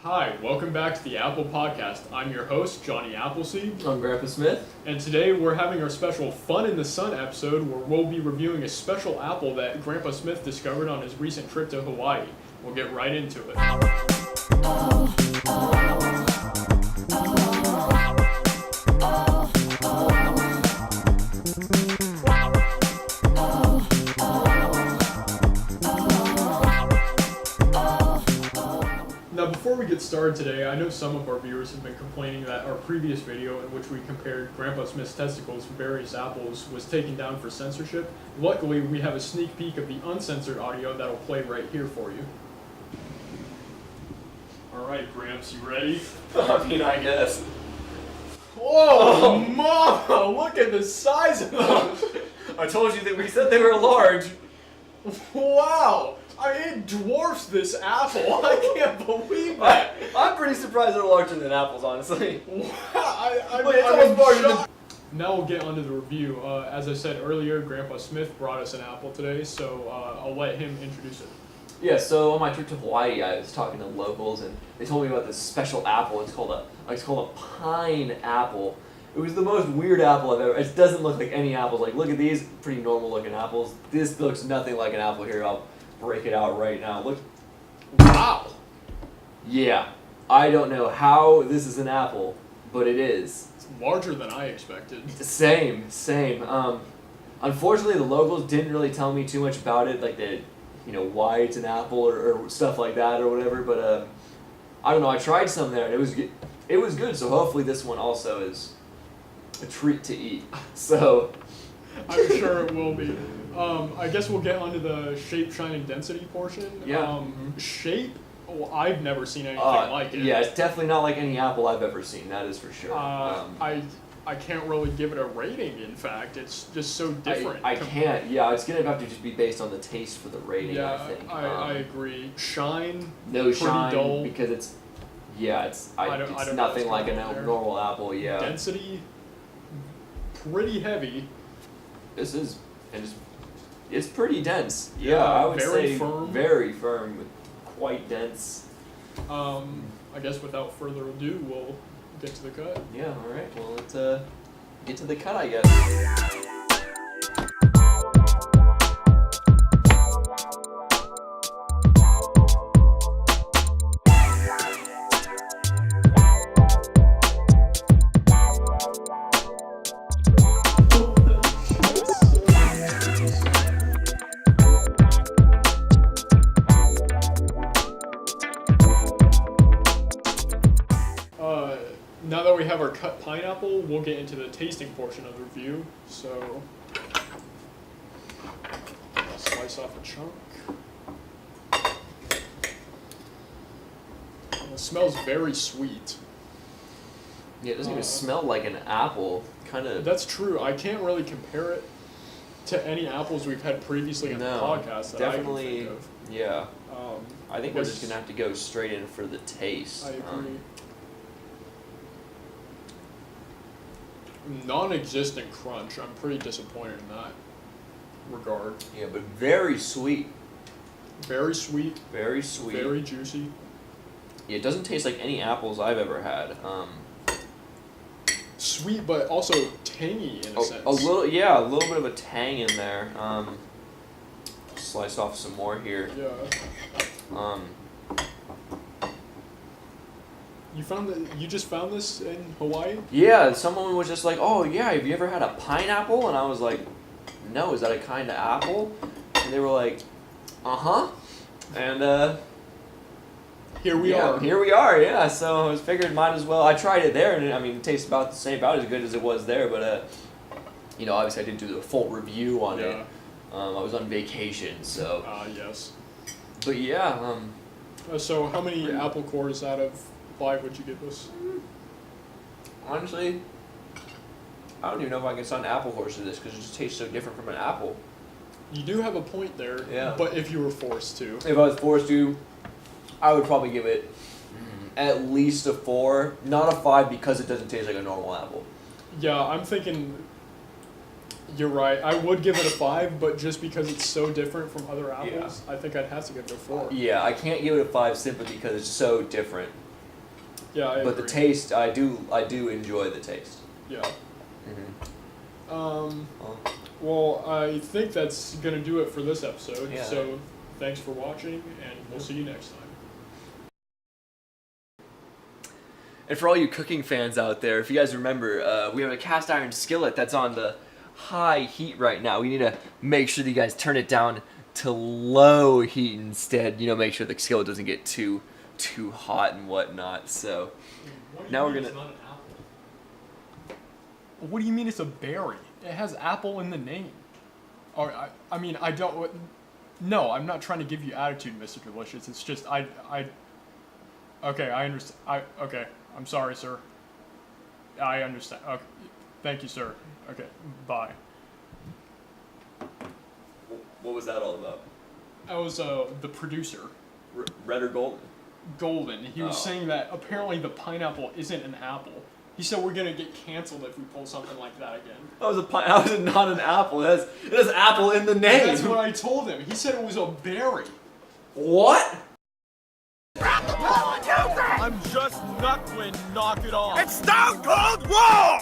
Hi, welcome back to the Apple Podcast. I'm your host, Johnny Appleseed. I'm Grandpa Smith. And today we're having our special Fun in the Sun episode where we'll be reviewing a special apple that Grandpa Smith discovered on his recent trip to Hawaii. We'll get right into it. Now, before we get started today, I know some of our viewers have been complaining that our previous video in which we compared Grandpa Smith's testicles for various apples was taken down for censorship. Luckily, we have a sneak peek of the uncensored audio that'll play right here for you. Alright, Gramps, you ready? I mean, I guess. Whoa, Mama! Look at the size of them! I told you that we said they were large. Wow! It dwarfs this apple. I can't believe that. I'm pretty surprised they're larger than apples, honestly. Wow! It's almost larger than... Now we'll get onto the review. As I said earlier, Grandpa Smith brought us an apple today, so I'll let him introduce it. Yeah, so on my trip to Hawaii, I was talking to locals, and they told me about this special apple. It's called a pine apple. It was the most weird apple I've ever... It doesn't look like any apples. Like, look at these pretty normal looking apples. This looks nothing like an apple. Here, I'll break it out right now. Look. Wow! Yeah. I don't know how this is an apple, but it is. It's larger than I expected. Same. Unfortunately, the locals didn't really tell me too much about it, like why it's an apple or stuff like that or whatever. But I don't know. I tried some there and it was good. So hopefully this one also is a treat to eat. So I'm sure it will be. I guess we'll get onto the shape, shine, and density portion. Yeah. Shape. Well, I've never seen anything like it. Yeah, it's definitely not like any apple I've ever seen. That is for sure. I can't really give it a rating, in fact. It's just so different. I can't. Yeah, it's going to have to just be based on the taste for the rating, yeah, I think. I agree. Shine, no pretty shine, dull. Because it's nothing like a normal apple, yeah. Density, pretty heavy. This is, and it's pretty dense. Yeah, I would say firm. Very firm, quite dense. I guess without further ado, we'll get to the cut. Yeah, alright. Well, let's get to the cut, I guess. Now that we have our cut pineapple, we'll get into the tasting portion of the review. So, I'll slice off a chunk. It smells very sweet. Yeah, it doesn't even smell like an apple. Kind of. That's true. I can't really compare it to any apples we've had previously on the podcast that definitely, I can think of. Yeah. I think we're just going to have to go straight in for the taste. I agree. Non-existent crunch. I'm pretty disappointed in that regard. Yeah, but very sweet. Very sweet. Very sweet. Very juicy. Yeah, it doesn't taste like any apples I've ever had. Sweet, but also tangy in a sense. A little bit of a tang in there. Slice off some more here. Yeah. You just found this in Hawaii? Yeah, someone was just like, "Oh yeah, have you ever had a pineapple?" And I was like, "No, is that a kind of apple?" And they were like, "Uh-huh." And here we are. Here we are. Yeah. So I figured might as well. I tried it there, and it tastes about the same, about as good as it was there. But obviously I didn't do the full review on it. I was on vacation, so. Yes. But yeah. So how many apple cores out of 5 would you give this? Honestly, I don't even know if I can assign apple cores to this because it just tastes so different from an apple. You do have a point there. Yeah. But if you were forced to. If I was forced to, I would probably give it at least a 4, not a 5 because it doesn't taste like a normal apple. Yeah, I'm thinking You're right. I would give it a 5, but just because it's so different from other apples, I think I'd have to give it a 4. Yeah, I can't give it a 5 simply because it's so different Yeah, I But agree. the taste, I do enjoy the taste. Yeah. Oh. Well, I think that's gonna do it for this episode. Yeah. So, thanks for watching, and we'll see you next time. And for all you cooking fans out there, if you guys remember, we have a cast iron skillet that's on the high heat right now. We need to make sure that you guys turn it down to low heat instead. You know, make sure the skillet doesn't get too hot and whatnot. So now we're gonna. It's not an apple? What do you mean it's a berry? It has apple in the name. Or I mean I don't. No, I'm not trying to give you attitude, Mr. Delicious. It's just I. Okay, I understand. Okay. I'm sorry, sir. I understand. Okay. Thank you, sir. Okay, bye. What was that all about? I was the producer. Red or golden? Golden. He was saying that apparently the pineapple isn't an apple. He said we're gonna get canceled if we pull something like that again. How is it not an apple? It has apple in the name. That's what I told him. He said it was a berry. What? I'm just Knuckling, knock it off. It's Stone Cold Raw!